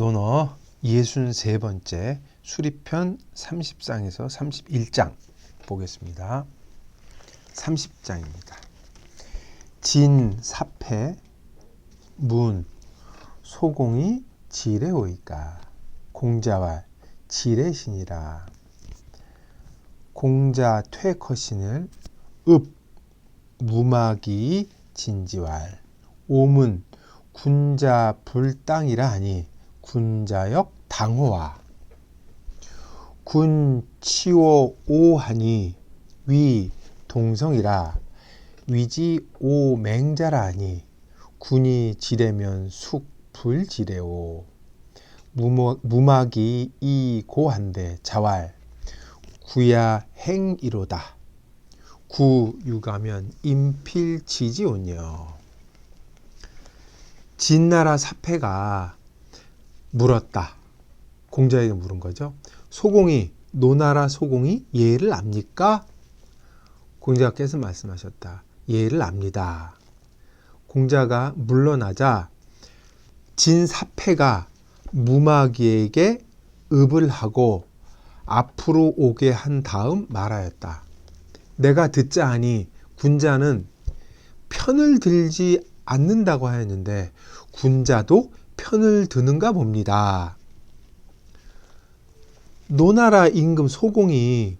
논어 63번째 수리편 30장에서 31장 보겠습니다. 30장입니다. 진, 사패, 문, 소공이 지레오이까 공자왈 지레신이라. 공자 퇴커신을 읍, 무마기 진지왈 오문 군자 불당이라 하니 군자역 당호와 군 치오 오하니 위 동성이라 위지 오맹자라 하니 군이 지레면 숙 불지레오 무막이 이고한데 자왈 구야 행이로다 구 유가면 임필지지온여. 진나라 사패가 물었다. 공자에게 물은 거죠. 소공이 노나라 소공이 예를 압니까? 공자께서 말씀하셨다. 예를 압니다. 공자가 물러나자 진사패가 무마기에게 읍을 하고 앞으로 오게 한 다음 말하였다. 내가 듣자 하니 군자는 편을 들지 않는다고 하였는데 군자도 편을 드는가 봅니다. 노나라 임금 소공이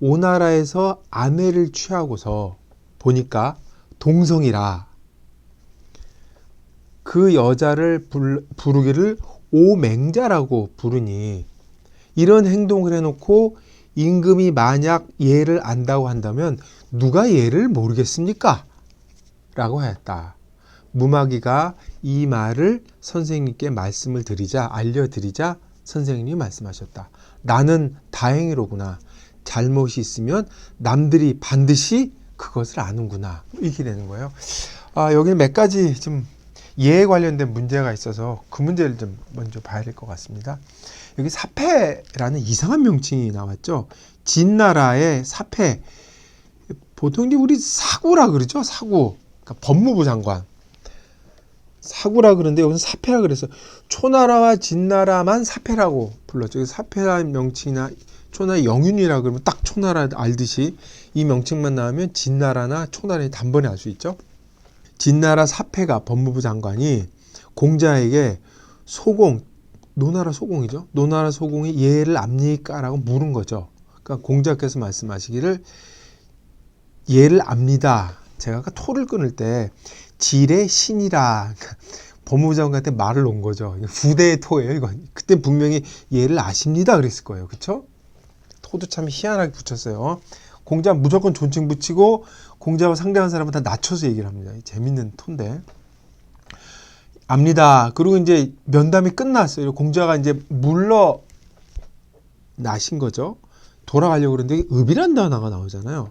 오나라에서 아내를 취하고서 보니까 동성이라 그 여자를 부르기를 오맹자라고 부르니 이런 행동을 해놓고 임금이 만약 예를 안다고 한다면 누가 예를 모르겠습니까? 라고 하였다. 무마기가 이 말을 선생님께 말씀을 드리자 알려드리자 선생님이 말씀하셨다. 나는 다행이로구나. 잘못이 있으면 남들이 반드시 그것을 아는구나. 이렇게 되는 거예요. 여기는 몇 가지 좀 예에 관련된 문제가 있어서 그 문제를 좀 먼저 봐야 될 것 같습니다. 여기 사패라는 이상한 명칭이 나왔죠. 진나라의 사패. 보통 이제 우리 사구라 그러죠. 사구. 그러니까 법무부 장관. 사구라 그러는데 여기서 사패라 그래서 초나라와 진나라만 사패라고 불렀죠. 사패라는 명칭이나 초나라 영윤이라 그러면 딱 초나라 알듯이 이 명칭만 나오면 진나라나 초나라에 단번에 알 수 있죠. 진나라 사패가 법무부 장관이 공자에게 소공, 노나라 소공이죠. 노나라 소공이 예를 압니까? 라고 물은 거죠. 그러니까 공자께서 말씀하시기를 예를 압니다. 제가 아까 토를 끊을 때 지레 신이라 법무부 장관한테 말을 놓은 거죠. 부대의 토예요. 이건 그때 분명히 예를 아십니다. 그랬을 거예요. 그렇죠? 토도 참 희한하게 붙였어요. 공자 무조건 존칭 붙이고 공자와 상대하는 사람은 다 낮춰서 얘기를 합니다. 재밌는 토인데. 압니다. 그리고 이제 면담이 끝났어요. 공자가 이제 물러나신 거죠. 돌아가려고 그러는데 읍이란 단어가 나오잖아요.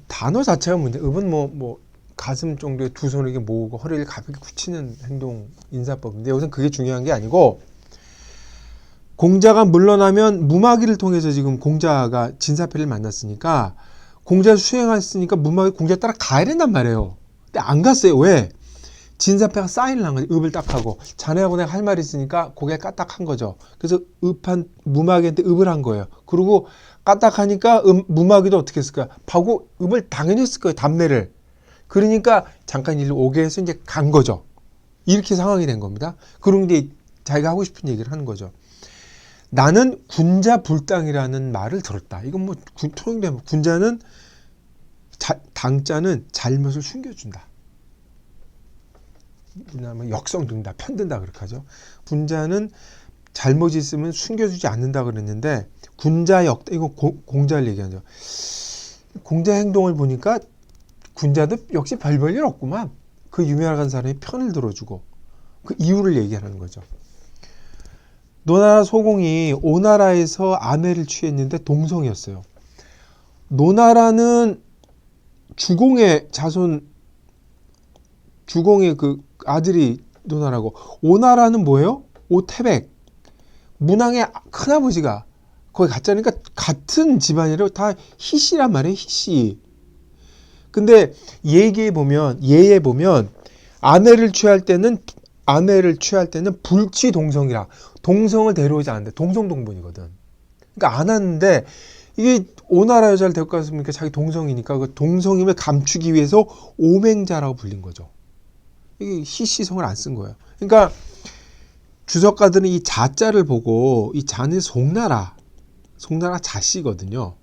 단어 자체가 문제. 읍은 뭐 가슴 정도의 두 손을 이렇게 모으고 허리를 가볍게 굳히는 행동 인사법인데 여기서는 그게 중요한 게 아니고 공자가 물러나면 무마기를 통해서 지금 공자가 진사패를 만났으니까 공자를 수행했으니까 무마기 공자 따라 가야 된단 말이에요. 근데 안 갔어요. 왜? 진사패가 사인을 한 거지. 읍을 딱 하고 자네하고 내가 할 말이 있으니까 고개 까딱한 거죠. 그래서 읍한 무마기한테 읍을 한 거예요. 그리고 까딱하니까 무마기도 어떻게 했을까? 하고 읍을 당연히 했을 거예요. 답례를. 그러니까 잠깐 일로 오게 해서 이제 간 거죠. 이렇게 상황이 된 겁니다. 그런데 자기가 하고 싶은 얘기를 하는 거죠. 나는 군자 불당이라는 말을 들었다. 이건 뭐 통용되면 군자는 당자는 잘못을 숨겨준다. 뭐 역성든다, 편든다 그렇게 하죠. 군자는 잘못이 있으면 숨겨주지 않는다 그랬는데 군자 이거 공자를 얘기하죠. 공자 행동을 보니까 군자도 역시 별 일 없구만. 그 유명한 사람이 편을 들어주고 그 이유를 얘기하는 거죠. 노나라 소공이 오나라에서 아내를 취했는데 동성이었어요. 노나라는 주공의 자손, 주공의 그 아들이 노나라고, 오나라는 뭐예요? 오태백. 문왕의 큰아버지가 거기 갔자니까 같은 집안이라고 다 희씨란 말이에요. 희씨. 근데 예에 보면 아내를 취할 때는 아내를 취할 때는 불취동성이라 동성을 데려오지 않는데 동성동본이거든. 그러니까 안 하는데 이게 오나라 여자를 데리고 갔으니까 자기 동성이니까 그 동성임을 감추기 위해서 오맹자라고 불린 거죠. 이게 희시성을 안 쓴 거예요. 그러니까 주석가들은 이 자자를 보고 이 자는 송나라 자씨거든요.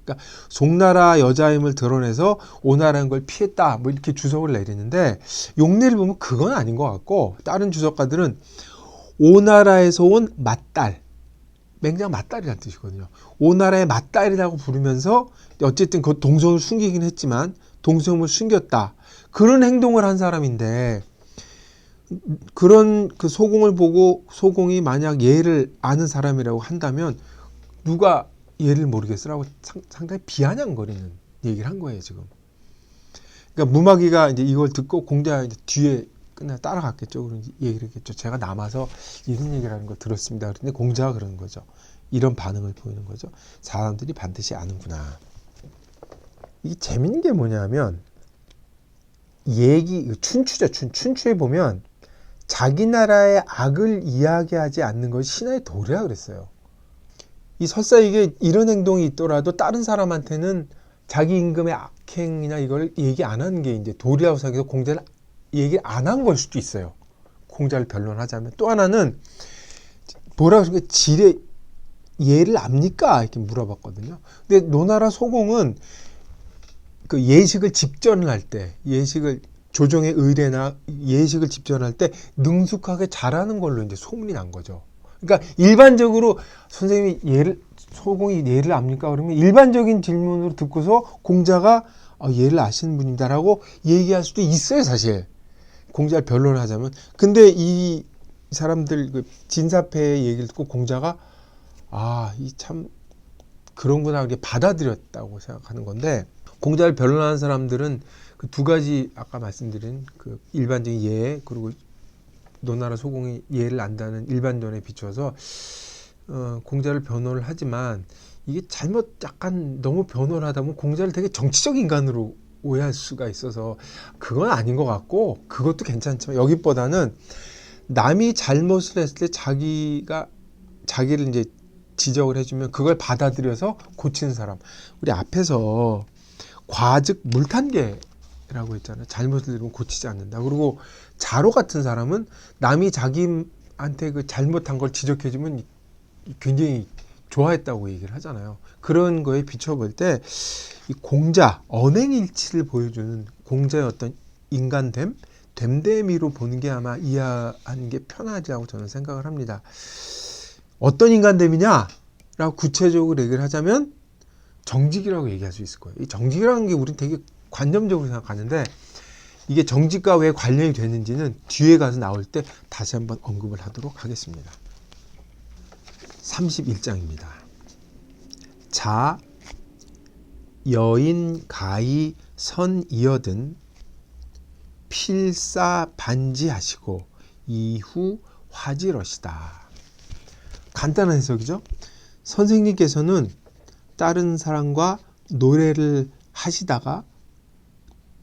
그러니까 송나라 여자임을 드러내서 오나라는 걸 피했다 뭐 이렇게 주석을 내리는데 용례를 보면 그건 아닌 것 같고 다른 주석가들은 오나라에서 온 맏딸 맹자가 맏딸이라는 뜻이거든요. 오나라의 맏딸이라고 부르면서 어쨌든 그 동성을 숨기긴 했지만 동성을 숨겼다. 그런 행동을 한 사람인데 그런 그 소공을 보고 소공이 만약 예를 아는 사람이라고 한다면 누가 예를 모르겠으라고 상당히 비아냥거리는 얘기를 한 거예요, 지금. 그러니까 무마귀가 이제 이걸 듣고 공자가 이제 뒤에 끝나 따라갔겠죠. 그런 얘기를 했겠죠. 제가 남아서 이런 얘기를 하는 걸 들었습니다. 그런데 공자가 그러는 거죠. 이런 반응을 보이는 거죠. 사람들이 반드시 아는구나. 이게 재밌는 게 뭐냐면 춘추죠. 춘추에 보면 자기 나라의 악을 이야기하지 않는 것이 신하의 도리라 그랬어요. 이 설사 이게 이런 행동이 있더라도 다른 사람한테는 자기 임금의 악행이나 이걸 얘기 안 하는 게 이제 도리라고 생각해서 공자를 얘기 안 한 걸 수도 있어요. 공자를 변론하자면. 또 하나는 뭐라고 그러니까 질의 예를 압니까? 이렇게 물어봤거든요. 근데 노나라 소공은 그 예식을 집전할 때, 조정의 의례나 예식을 집전할 때 능숙하게 잘하는 걸로 이제 소문이 난 거죠. 그러니까 일반적으로 선생님이 소공이 예를 압니까? 그러면 일반적인 질문으로 듣고서 공자가 예를 아시는 분이다라고 얘기할 수도 있어요, 사실. 공자를 변론하자면. 근데 이 사람들 그 진사패의 얘기를 듣고 공자가 이 참 그런구나 이렇게 받아들였다고 생각하는 건데 공자를 변론하는 사람들은 그 두 가지 아까 말씀드린 그 일반적인 예 그리고 노나라 소공이 예를 안다는 일반론에 비춰서 공자를 변호를 하지만 이게 잘못 약간 너무 변호를 하다 보면 공자를 되게 정치적 인간으로 오해할 수가 있어서 그건 아닌 것 같고 그것도 괜찮지만 여기보다는 남이 잘못을 했을 때 자기를 이제 지적을 해주면 그걸 받아들여서 고치는 사람. 우리 앞에서 과즉 물탄계라고 했잖아요. 잘못을 들으면 고치지 않는다. 그리고 자로 같은 사람은 남이 자기한테 그 잘못한 걸 지적해주면 굉장히 좋아했다고 얘기를 하잖아요. 그런 거에 비춰볼 때 이 공자, 언행일치를 보여주는 공자의 어떤 인간됨, 됨됨이로 보는 게 아마 이해하는 게 편하지라고 저는 생각을 합니다. 어떤 인간됨이냐라고 구체적으로 얘기를 하자면 정직이라고 얘기할 수 있을 거예요. 이 정직이라는 게 우리는 되게 관념적으로 생각하는데 이게 정직과 왜 관련이 되는지는 뒤에 가서 나올 때 다시 한번 언급을 하도록 하겠습니다. 31장입니다. 자, 여인 가히 선 이어든 필사 반지하시고 이후 화지러시다. 간단한 해석이죠. 선생님께서는 다른 사람과 노래를 하시다가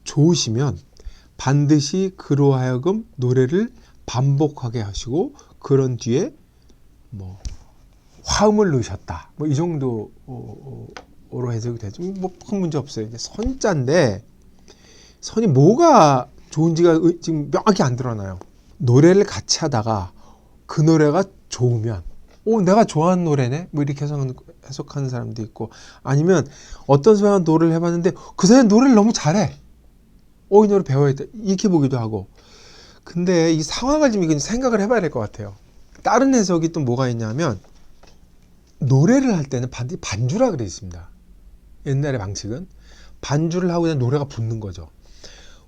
좋으시면 반드시 그로 하여금 노래를 반복하게 하시고 그런 뒤에 화음을 넣으셨다. 이 정도로 해석이 되죠. 큰 문제 없어요. 이제 선자인데 선이 뭐가 좋은지가 지금 명확히 안 드러나요. 노래를 같이 하다가 그 노래가 좋으면 내가 좋아하는 노래네? 이렇게 해석하는 사람도 있고 아니면 어떤 사람은 노래를 해봤는데 그 사람이 노래를 너무 잘해. 이 노래 배워야겠다. 이렇게 보기도 하고. 근데 이 상황을 좀 생각을 해봐야 될 것 같아요. 다른 해석이 또 뭐가 있냐면 노래를 할 때는 반드시 반주라 그래 있습니다. 옛날의 방식은 반주를 하고 그냥 노래가 붙는 거죠.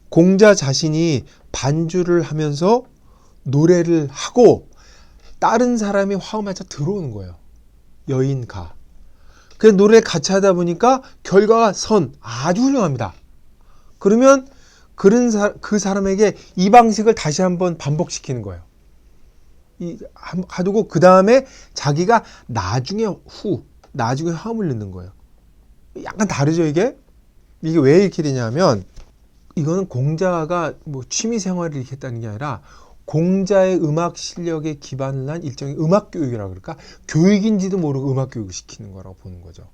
공자 자신이 반주를 하면서 노래를 하고 다른 사람이 화음하자 들어오는 거예요. 여인가. 그래서 노래를 같이 하다 보니까 결과가 아주 훌륭합니다. 그러면 그 사람에게 이 방식을 다시 한번 반복시키는 거예요. 가지고 그 다음에 자기가 나중에 화음을 넣는 거예요. 약간 다르죠, 이게? 이게 왜 이렇게 되냐면 이거는 공자가 취미 생활을 이렇게 했다는 게 아니라 공자의 음악 실력에 기반을 한 일종의 음악 교육이라 그럴까? 교육인지도 모르고 음악 교육을 시키는 거라고 보는 거죠.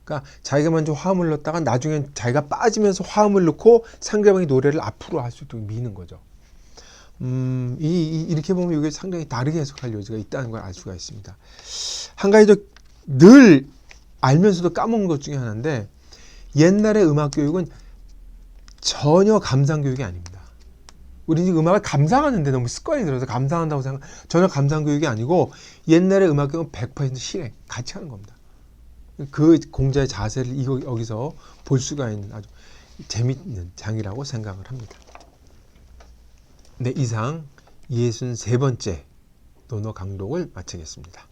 그러니까 자기가 먼저 화음을 넣었다가 나중엔 자기가 빠지면서 화음을 넣고 상대방의 노래를 앞으로 할 수 있도록 미는 거죠. 이렇게 보면 이게 상당히 다르게 해석할 여지가 있다는 걸 알 수가 있습니다. 한 가지 더 늘 알면서도 까먹은 것 중에 하나인데, 옛날의 음악 교육은 전혀 감상 교육이 아닙니다. 우리 지금 음악을 감상하는데 너무 습관이 들어서 감상한다고 생각, 전혀 감상 교육이 아니고 옛날의 음악 교육은 100% 실행, 같이 하는 겁니다. 그 공자의 자세를 여기서 볼 수가 있는 아주 재미있는 장이라고 생각을 합니다. 네, 이상 63번째 논어 강독을 마치겠습니다.